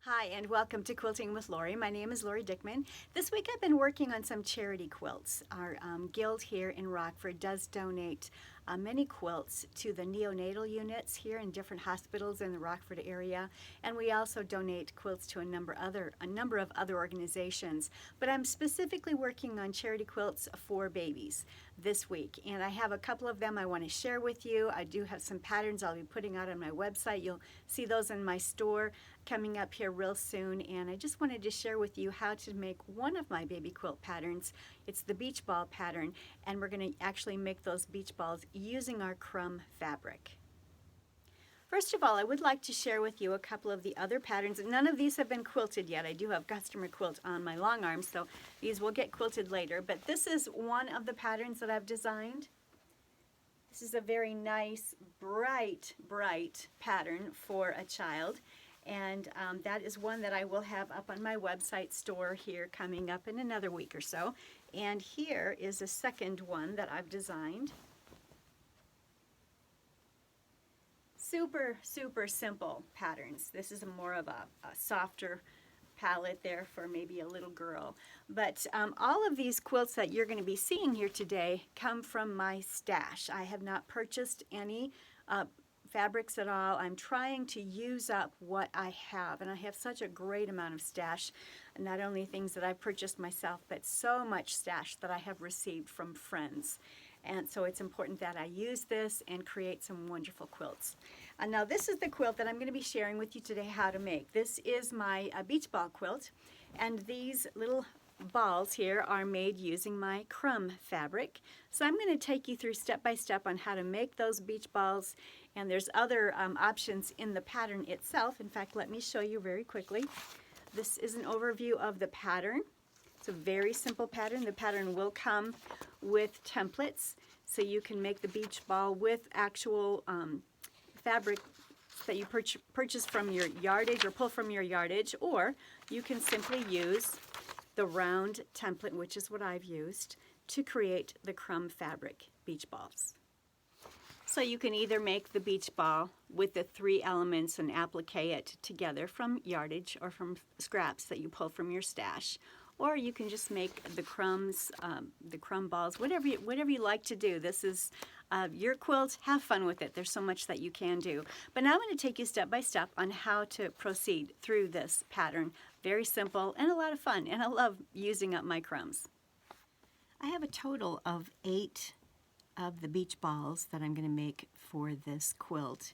Hi, and welcome to Quilting with Lori. My name is Lori Dickman. This week I've been working on some charity quilts. Our guild here in Rockford does donate many quilts to the neonatal units here in different hospitals in the Rockford area, and we also donate quilts to a number of other organizations. But I'm specifically working on charity quilts for babies this week, and I have a couple of them I want to share with you. I do have some patterns I'll be putting out on my website. You'll see those in my store coming up here real soon, and I just wanted to share with you how to make one of my baby quilt patterns. It's the beach ball pattern, and we're going to actually make those beach balls using our crumb fabric. First of all, I would like to share with you a couple of the other patterns. None of these have been quilted yet. I do have customer quilt on my long arms, so these will get quilted later, but this is one of the patterns that I've designed. This is a very nice, bright pattern for a child. And that is one that I will have up on my website store here coming up in another week or so. And here is a second one that I've designed. Super simple patterns. This is more of a softer palette there for maybe a little girl. But all of these quilts that you're going to be seeing here today come from my stash. I have not purchased any fabrics at all. I'm trying to use up what I have, and I have such a great amount of stash, not only things that I've purchased myself, but so much stash that I have received from friends. And so it's important that I use this and create some wonderful quilts. And now this is the quilt that I'm going to be sharing with you today how to make. This is my beach ball quilt, and these little balls here are made using my crumb fabric. So I'm going to take you through step by step on how to make those beach balls, and there's other options in the pattern itself. In fact, let me show you very quickly. This is an overview of the pattern. It's a very simple pattern. The pattern will come with templates, so you can make the beach ball with actual fabric that you purchase from your yardage or pull from your yardage, or you can simply use the round template, which is what I've used, to create the crumb fabric beach balls. So you can either make the beach ball with the three elements and applique it together from yardage or from scraps that you pull from your stash, or you can just make the crumbs, the crumb balls, whatever you like to do. This is your quilt. Have fun with it. There's so much that you can do. But now I'm going to take you step by step on how to proceed through this pattern. Very simple and a lot of fun, and I love using up my crumbs. I have a total of 8 of the beach balls that I'm going to make for this quilt,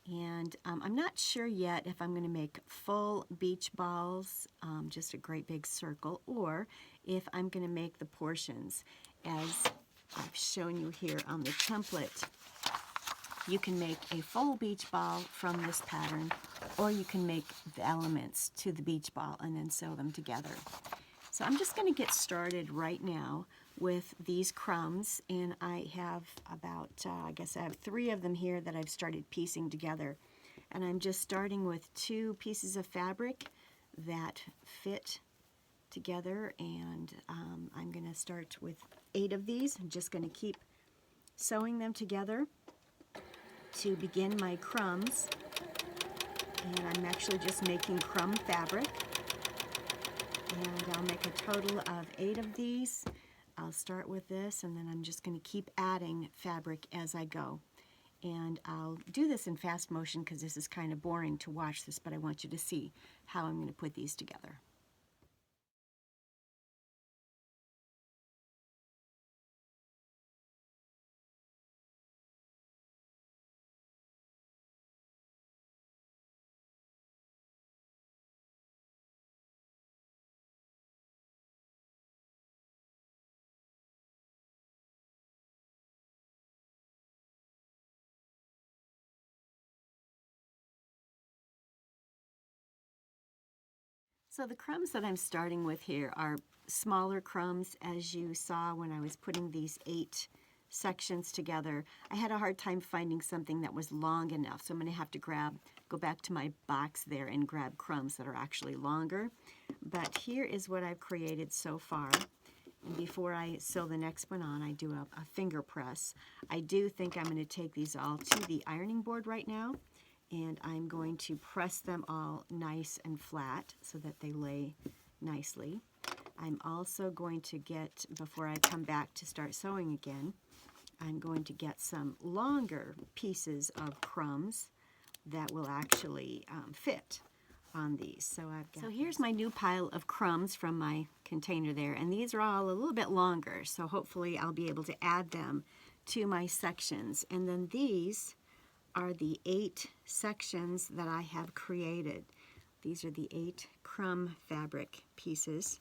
and I'm not sure yet if I'm going to make full beach balls, just a great big circle, or if I'm going to make the portions as I've shown you here on the template. You can make a full beach ball from this pattern, or you can make the elements to the beach ball and then sew them together. So I'm just going to get started right now with these crumbs, and I have about, I guess I have 3 of them here that I've started piecing together. And I'm just starting with 2 pieces of fabric that fit together, and I'm going to start with 8 of these. I'm just going to keep sewing them together to begin my crumbs, and I'm actually just making crumb fabric, and I'll make a total of 8 of these. I'll start with this, and then I'm just going to keep adding fabric as I go, and I'll do this in fast motion because this is kind of boring to watch this, but I want you to see how I'm going to put these together. So the crumbs that I'm starting with here are smaller crumbs, as you saw when I was putting these 8 sections together. I had a hard time finding something that was long enough, so I'm going to have to go back to my box there and grab crumbs that are actually longer. But here is what I've created so far. And before I sew the next one on, I do a finger press. I do think I'm going to take these all to the ironing board right now and I'm going to press them all nice and flat so that they lay nicely. I'm also going to get, before I come back to start sewing again, I'm going to get some longer pieces of crumbs that will actually fit on these. So here's my new pile of crumbs from my container there, and these are all a little bit longer, so hopefully I'll be able to add them to my sections. And then these are the 8 sections that I have created. These are the 8 crumb fabric pieces,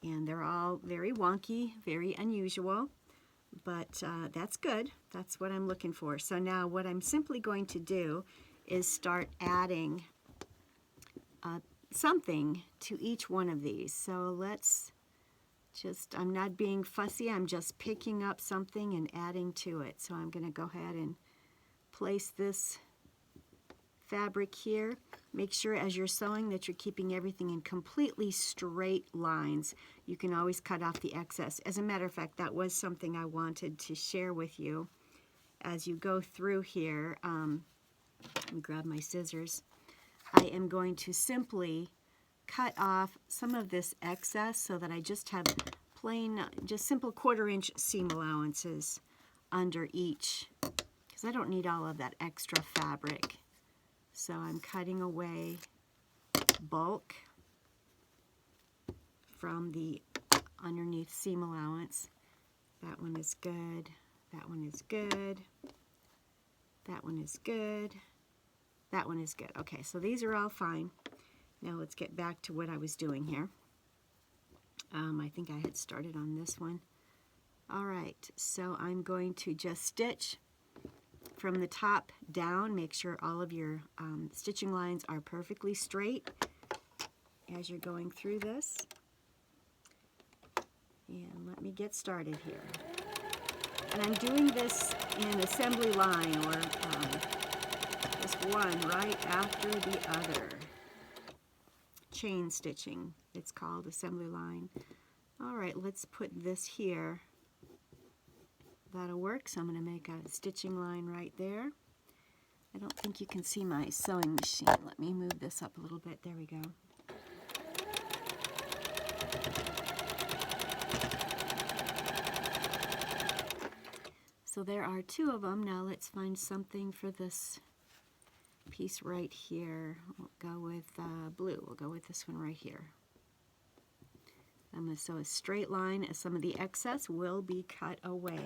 and they're all very wonky, very unusual, but that's good. That's what I'm looking for. So now what I'm simply going to do is start adding something to each one of these. So let's just, I'm not being fussy, I'm just picking up something and adding to it. So I'm going to go ahead and place this fabric here. Make sure as you're sewing that you're keeping everything in completely straight lines. You can always cut off the excess. As a matter of fact, that was something I wanted to share with you. As you go through here, let me grab my scissors. I am going to simply cut off some of this excess so that I just have plain, just simple 1/4 inch seam allowances under each, because I don't need all of that extra fabric. So I'm cutting away bulk from the underneath seam allowance. That one is good, that one is good, that one is good, that one is good. Okay, so these are all fine. Now let's get back to what I was doing here. I think I had started on this one. All right, so I'm going to just stitch from the top down. Make sure all of your stitching lines are perfectly straight as you're going through this. And let me get started here. And I'm doing this in assembly line, or just one right after the other. Chain stitching, it's called, assembly line. All right, let's put this here. That'll work, so I'm going to make a stitching line right there. I don't think you can see my sewing machine. Let me move this up a little bit. There we go. So there are 2 of them. Now let's find something for this piece right here. We'll go with blue. We'll go with this one right here. I'm going to sew a straight line, as some of the excess will be cut away.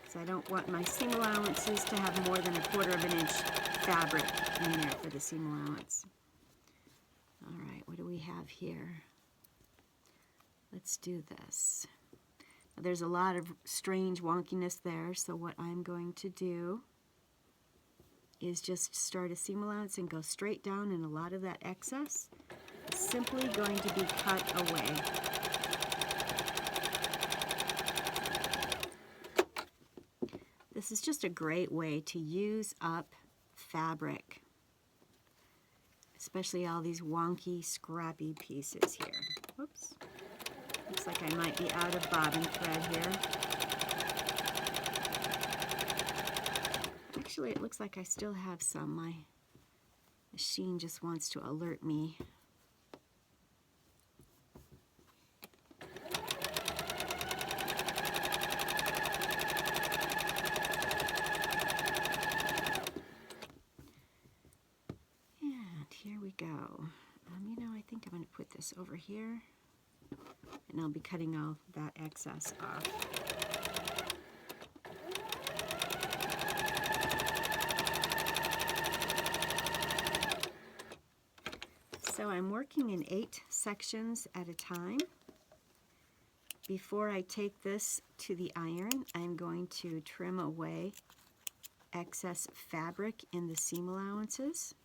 So I don't want my seam allowances to have more than 1/4 inch fabric in there for the seam allowance. All right, what do we have here? Let's do this. Now, there's a lot of strange wonkiness there, so what I'm going to do is just start a seam allowance and go straight down, and a lot of that excess is simply going to be cut away. This is just a great way to use up fabric, especially all these wonky, scrappy pieces here. Whoops. Looks like I might be out of bobbin thread here. Actually, it looks like I still have some. My machine just wants to alert me. And here we go. You know, I think I'm going to put this over here, and I'll be cutting all that excess off. So I'm working in 8 sections at a time. Before I take this to the iron, I'm going to trim away excess fabric in the seam allowances.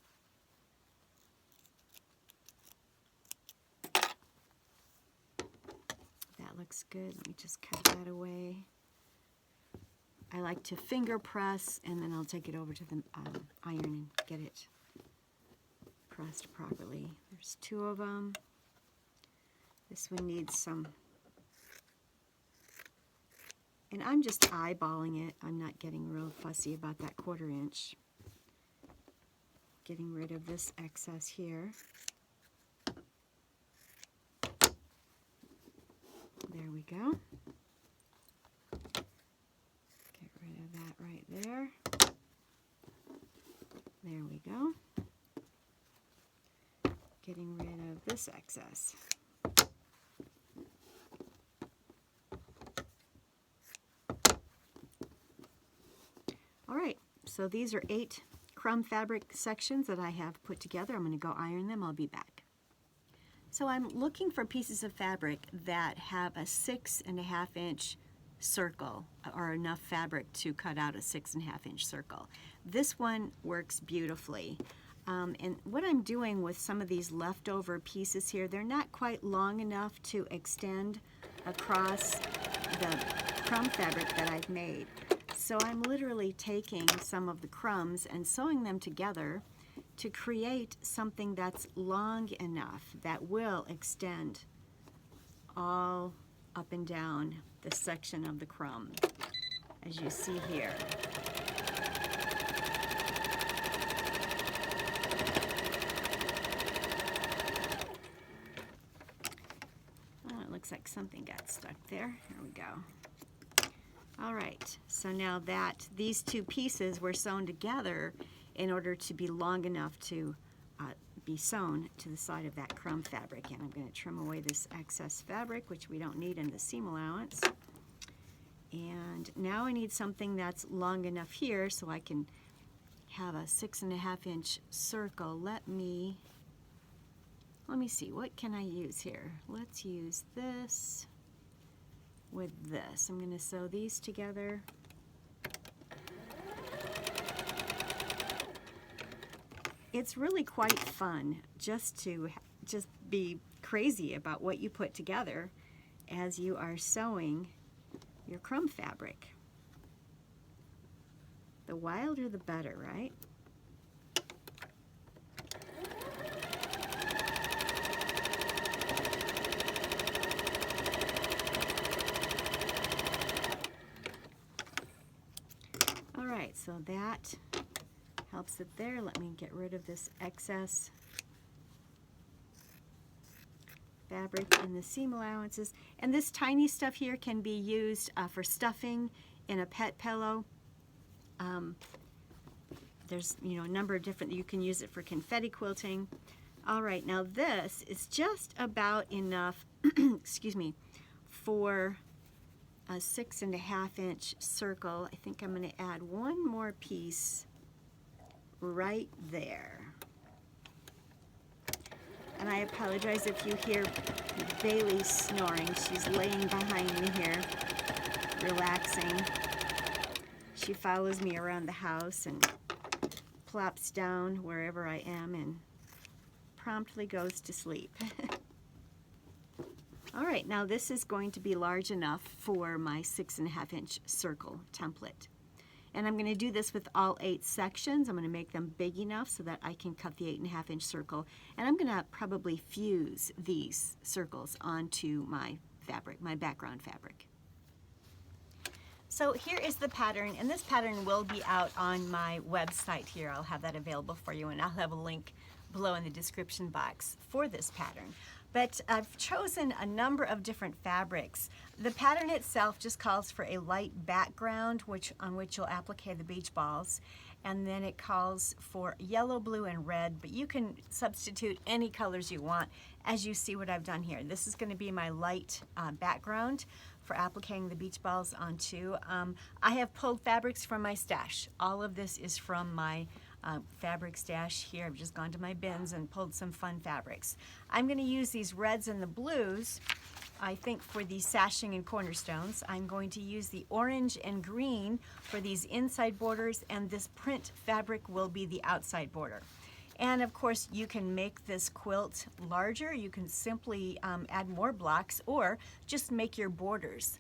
That looks good. Let me just cut that away. I like to finger press, and then I'll take it over to the iron and get it pressed properly. There's 2 of them. This one needs some And I'm just eyeballing it. I'm not getting real fussy about that 1/4 inch. Getting rid of this excess here. There we go. Get rid of that right there. There we go. Getting rid of this excess. All right, so these are 8 crumb fabric sections that I have put together. I'm going to go iron them. I'll be back. So I'm looking for pieces of fabric that have a 6.5 inch circle, or enough fabric to cut out a 6.5 inch circle. This one works beautifully. And what I'm doing with some of these leftover pieces here, they're not quite long enough to extend across the crumb fabric that I've made. So I'm literally taking some of the crumbs and sewing them together to create something that's long enough that will extend all up and down the section of the crumb, as you see here. Oh, it looks like something got stuck there. Here we go. All right, so now that these 2 pieces were sewn together in order to be long enough to be sewn to the side of that crumb fabric. And I'm going to trim away this excess fabric, which we don't need in the seam allowance. And now I need something that's long enough here so I can have a 6.5 inch circle. Let me see, what can I use here? Let's use this with this. I'm going to sew these together. It's really quite fun just to be crazy about what you put together as you are sewing your crumb fabric. The wilder the better, right? All right, so that helps it there. Let me get rid of this excess fabric in the seam allowances. And this tiny stuff here can be used for stuffing in a pet pillow. There's a number of different, you can use it for confetti quilting. All right, now this is just about enough, excuse me, for a 6.5 inch circle. I think I'm going to add one more piece right there. And I apologize if you hear Bailey snoring. She's laying behind me here, relaxing. She follows me around the house and plops down wherever I am and promptly goes to sleep. All right, now this is going to be large enough for my 6.5 inch circle template. And I'm going to do this with all 8 sections. I'm going to make them big enough so that I can cut the 8.5 inch circle. And I'm going to probably fuse these circles onto my fabric, my background fabric. So here is the pattern, and this pattern will be out on my website here. I'll have that available for you, and I'll have a link below in the description box for this pattern. But I've chosen a number of different fabrics. The pattern itself just calls for a light background on which you'll applique the beach balls. And then it calls for yellow, blue, and red, but you can substitute any colors you want as you see what I've done here. This is going to be my light background for appliquing the beach balls onto. I have pulled fabrics from my stash. All of this is from my fabric stash here. I've just gone to my bins and pulled some fun fabrics. I'm going to use these reds and the blues, I think, for these sashing and cornerstones. I'm going to use the orange and green for these inside borders, and this print fabric will be the outside border. And of course, you can make this quilt larger. You can simply add more blocks or just make your borders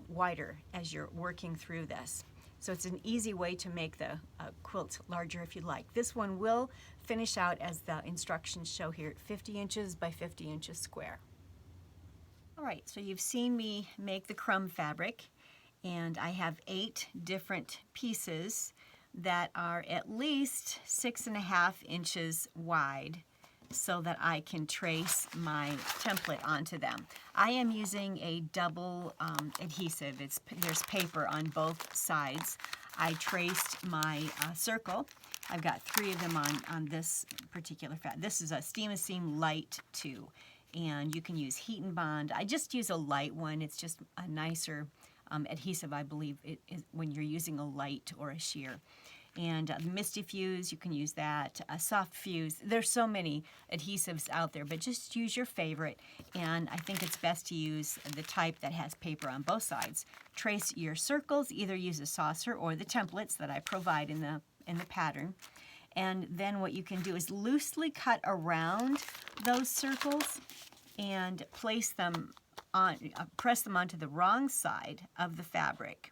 wider as you're working through this. So it's an easy way to make the quilt larger if you like. This one will finish out as the instructions show here at 50 inches by 50 inches square. All right, so you've seen me make the crumb fabric, And I have 8 different pieces that are at least 6.5 inches wide so that I can trace my template onto them. I am using a double adhesive. There's paper on both sides. I traced my circle. I've got 3 of them on this particular this is a Steam Seam Light 2, and you can use Heat and Bond. I just use a light one. It's just a nicer adhesive, I believe, it is when you're using a light or a sheer. And Misty Fuse, you can use that. Soft Fuse. There's so many adhesives out there, but just use your favorite. And I think it's best to use the type that has paper on both sides. Trace your circles. Either use a saucer or the templates that I provide in the pattern. And then what you can do is loosely cut around those circles and place them on, press them onto the wrong side of the fabric.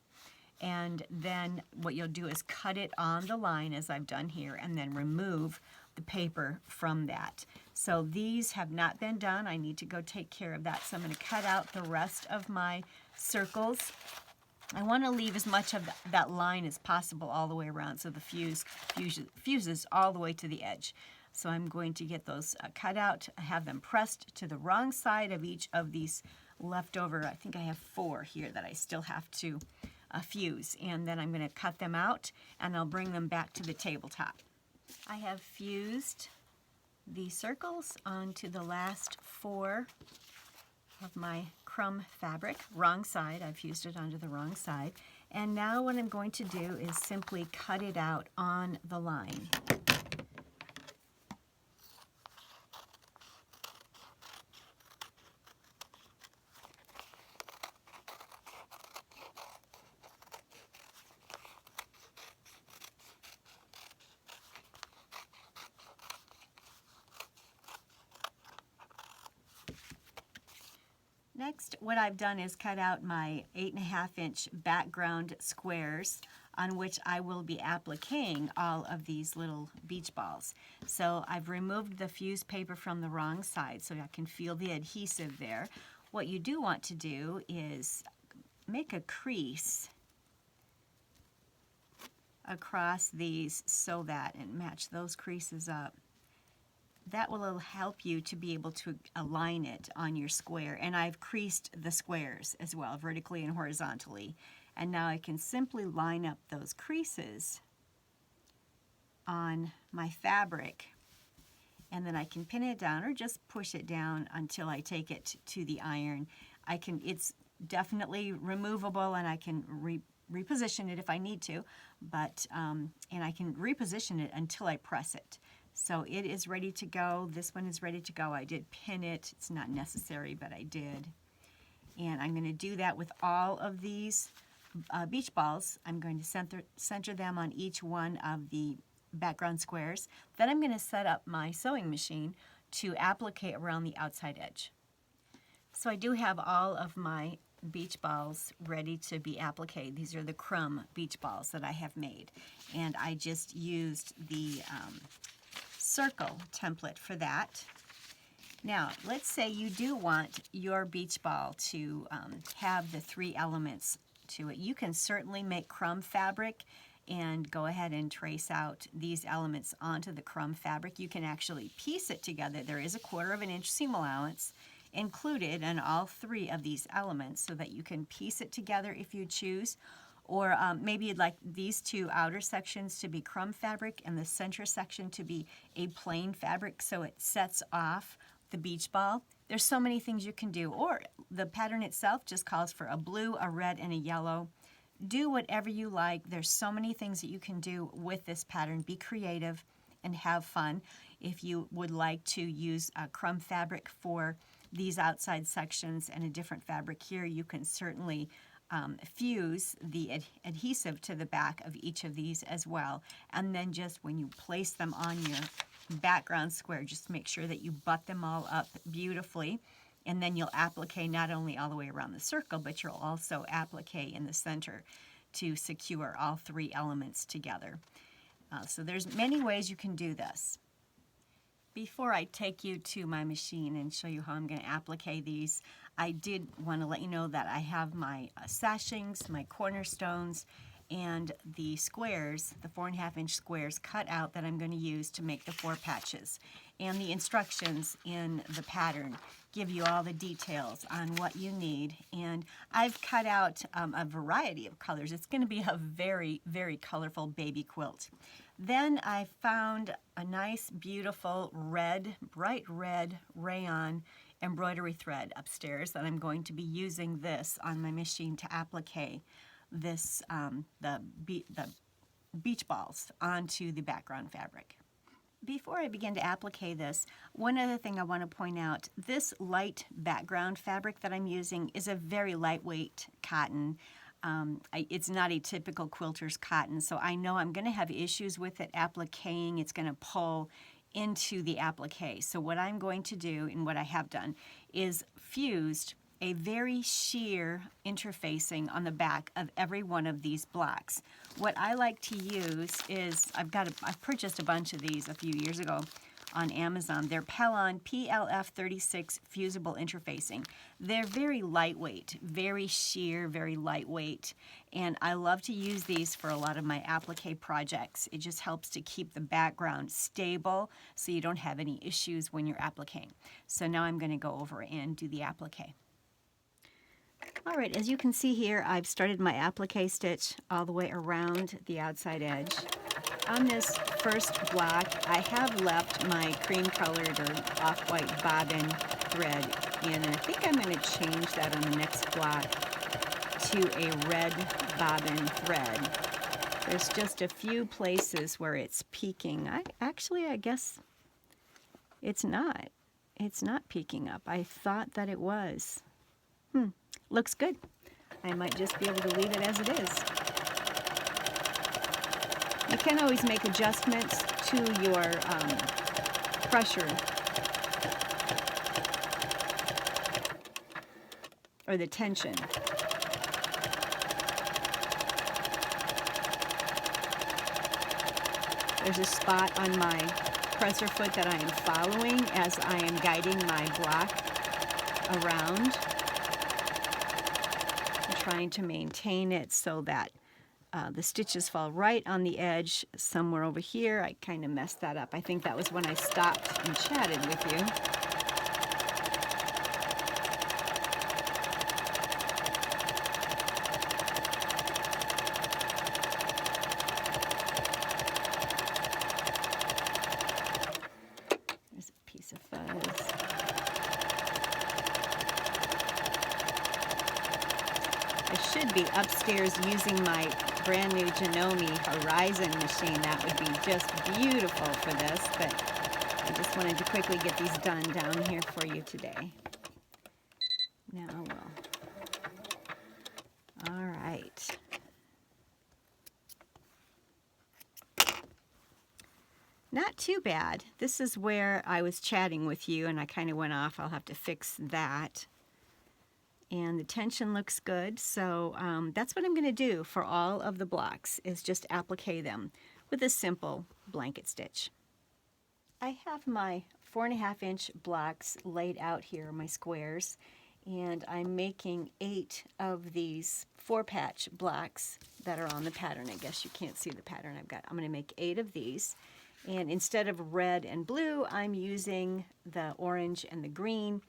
And then what you'll do is cut it on the line as I've done here, and then remove the paper from that. So these have not been done. I need to go take care of that. So I'm going to cut out the rest of my circles. I want to leave as much of that line as possible all the way around so the fuses all the way to the edge. So I'm going to get those cut out, have them pressed to the wrong side of each of these leftover. I think I have 4 here that I still have to fuse, and then I'm going to cut them out and I'll bring them back to the tabletop. I have fused the circles onto the last 4 of my crumb fabric. Wrong side, I've fused it onto the wrong side. And now what I'm going to do is simply cut it out on the line. Next, what I've done is cut out my 8.5-inch background squares on which I will be appliquing all of these little beach balls. So I've removed the fused paper from the wrong side so I can feel the adhesive there. What you do want to do is make a crease across these so that, and match those creases up. That will help you to be able to align it on your square. And I've creased the squares as well, vertically and horizontally. And now I can simply line up those creases on my fabric. And then I can pin it down or just push it down until I take it to the iron. It's definitely removable, and I can reposition it if I need to, but and I can reposition it until I press it. So it is ready to go. This one is ready to go. I did pin it. It's not necessary, but I did. And I'm going to do that with all of these beach balls. I'm going to center them on each one of the background squares. Then I'm going to set up my sewing machine to applique around the outside edge. So I do have all of my beach balls ready to be appliqued. These are the Crumb beach balls that I have made. And I just used the circle template for that. Now, let's say you do want your beach ball to have the 3 elements to it. You can certainly make crumb fabric and go ahead and trace out these elements onto the crumb fabric. You can actually piece it together. There is a 1/4 inch seam allowance included in all 3 of these elements so that you can piece it together if you choose. Or maybe you'd like these 2 outer sections to be crumb fabric and the center section to be a plain fabric so it sets off the beach ball. There's so many things you can do. Or the pattern itself just calls for a blue, a red, and a yellow. Do whatever you like. There's so many things that you can do with this pattern. Be creative and have fun. If you would like to use a crumb fabric for these outside sections and a different fabric here, you can certainly fuse the adhesive to the back of each of these as well. And then just when you place them on your background square, just make sure that you butt them all up beautifully. And then you'll applique not only all the way around the circle, but you'll also applique in the center to secure all 3 elements together. So there's many ways you can do this. Before I take you to my machine and show you how I'm going to applique these, I did want to let you know that I have my sashings, my cornerstones, and the squares, the 4.5-inch squares cut out that I'm going to use to make the 4 patches. And the instructions in the pattern give you all the details on what you need. And I've cut out a variety of colors. It's going to be a very, very colorful baby quilt. Then I found a nice, beautiful red, bright red rayon embroidery thread upstairs that I'm going to be using this on my machine to applique this the beach balls onto the background fabric. Before I begin to applique this, one other thing I want to point out, this light background fabric that I'm using is a very lightweight cotton. It's not a typical quilter's cotton, so I know I'm going to have issues with it appliquing. It's going to pull into the applique. So what I'm going to do, and what I have done, is fused a very sheer interfacing on the back of every one of these blocks. What I like to use is, I purchased a bunch of these a few years ago on Amazon. They're Pellon PLF36 fusible interfacing. They're very lightweight, very sheer, very lightweight, and I love to use these for a lot of my applique projects. It just helps to keep the background stable so you don't have any issues when you're appliquing. So now I'm going to go over and do the applique. All right, as you can see here, I've started my applique stitch all the way around the outside edge. On this first block, I have left my cream-colored or off-white bobbin thread in, and I think I'm going to change that on the next block to a red bobbin thread. There's just a few places where it's peeking. I guess it's not. It's not peeking up. I thought that it was. Looks good. I might just be able to leave it as it is. You can always make adjustments to your pressure or the tension. There's a spot on my presser foot that I am following as I am guiding my block around. Trying to maintain it so that the stitches fall right on the edge somewhere over here. I kind of messed that up. I think that was when I stopped and chatted with you. There's a piece of fuzz. I should be upstairs using my brand new Janome Horizon machine. That would be just beautiful for this, but I just wanted to quickly get these done down here for you today. Now all right. Not too bad. This is where I was chatting with you and I kind of went off. I'll have to fix that. And the tension looks good, so that's what I'm going to do for all of the blocks, is just applique them with a simple blanket stitch. I have my 4.5-inch blocks laid out here, my squares, and I'm making 8 of these 4-patch blocks that are on the pattern. I guess you can't see the pattern I've got. I'm going to make 8 of these, and instead of red and blue, I'm using the orange and the green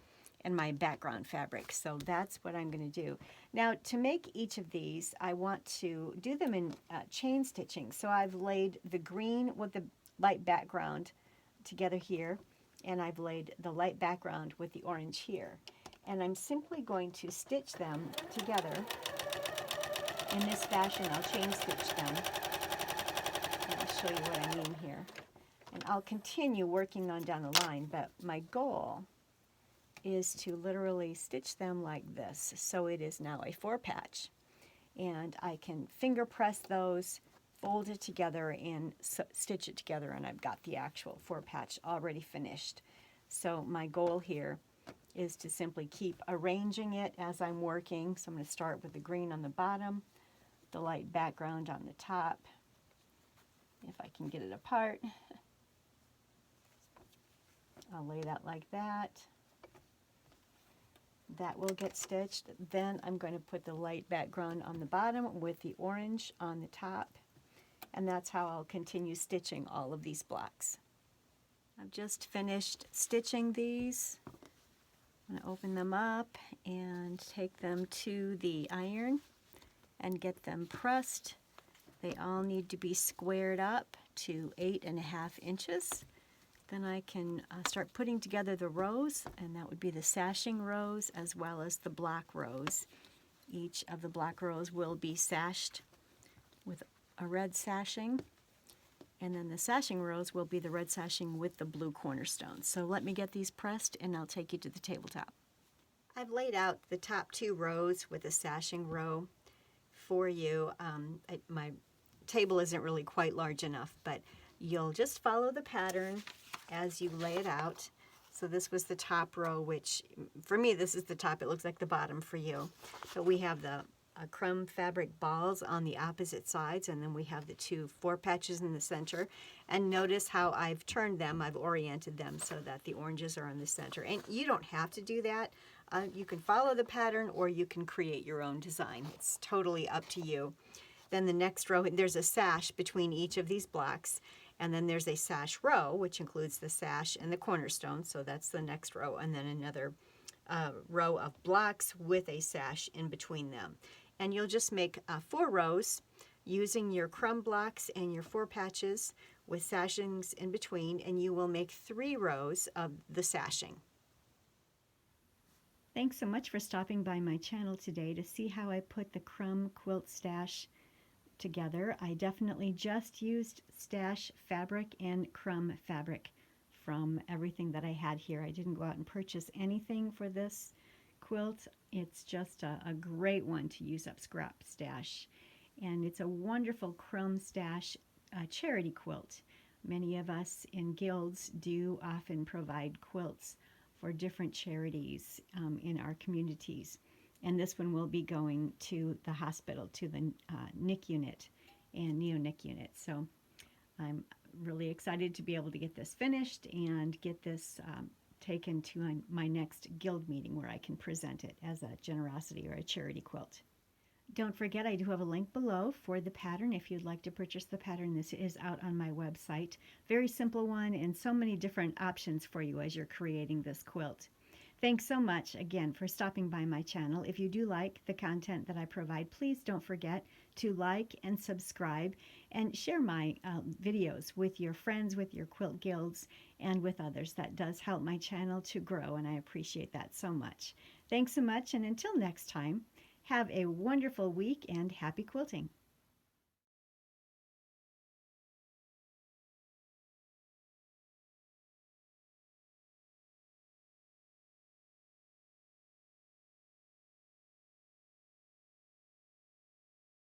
and my background fabric. So that's what I'm going to do. Now, to make each of these, I want to do them in chain stitching. So I've laid the green with the light background together here, and I've laid the light background with the orange here. And I'm simply going to stitch them together in this fashion. I'll chain stitch them. And I'll show you what I mean here. And I'll continue working on down the line, but my goal is to literally stitch them like this. So it is now a 4-patch. And I can finger press those, fold it together, and stitch it together, and I've got the actual 4-patch already finished. So my goal here is to simply keep arranging it as I'm working. So I'm going to start with the green on the bottom, the light background on the top, if I can get it apart. I'll lay that like that. That will get stitched. Then I'm going to put the light background on the bottom with the orange on the top. And that's how I'll continue stitching all of these blocks. I've just finished stitching these. I'm going to open them up and take them to the iron and get them pressed. They all need to be squared up to 8.5 inches. Then I can start putting together the rows, and that would be the sashing rows as well as the block rows. Each of the block rows will be sashed with a red sashing, and then the sashing rows will be the red sashing with the blue cornerstones. So let me get these pressed and I'll take you to the tabletop. I've laid out the top 2 rows with a sashing row for you. My table isn't really quite large enough, but you'll just follow the pattern as you lay it out. So this was the top row, which for me this is the top. It looks like the bottom for you. But we have the crumb fabric balls on the opposite sides, and then we have the 2 4 patches in the center. And notice how I've turned them, I've oriented them so that the oranges are in the center. And you don't have to do that. You can follow the pattern or you can create your own design. It's totally up to you. Then the next row, there's a sash between each of these blocks, and then there's a sash row, which includes the sash and the cornerstone, so that's the next row, and then another row of blocks with a sash in between them. And you'll just make 4 rows using your crumb blocks and your 4 patches with sashings in between, and you will make 3 rows of the sashing. Thanks so much for stopping by my channel today to see how I put the crumb quilt stash together. I definitely just used stash fabric and crumb fabric from everything that I had here. I didn't go out and purchase anything for this quilt. It's just a great one to use up scrap stash. And it's a wonderful crumb stash charity quilt. Many of us in guilds do often provide quilts for different charities in our communities. And this one will be going to the hospital, to the NIC unit and neo-NIC unit. So I'm really excited to be able to get this finished and get this taken to my next guild meeting where I can present it as a generosity or a charity quilt. Don't forget, I do have a link below for the pattern if you'd like to purchase the pattern. This is out on my website. Very simple one and so many different options for you as you're creating this quilt. Thanks so much again for stopping by my channel. If you do like the content that I provide, please don't forget to like and subscribe and share my videos with your friends, with your quilt guilds, and with others. That does help my channel to grow, and I appreciate that so much. Thanks so much, and until next time, have a wonderful week and happy quilting.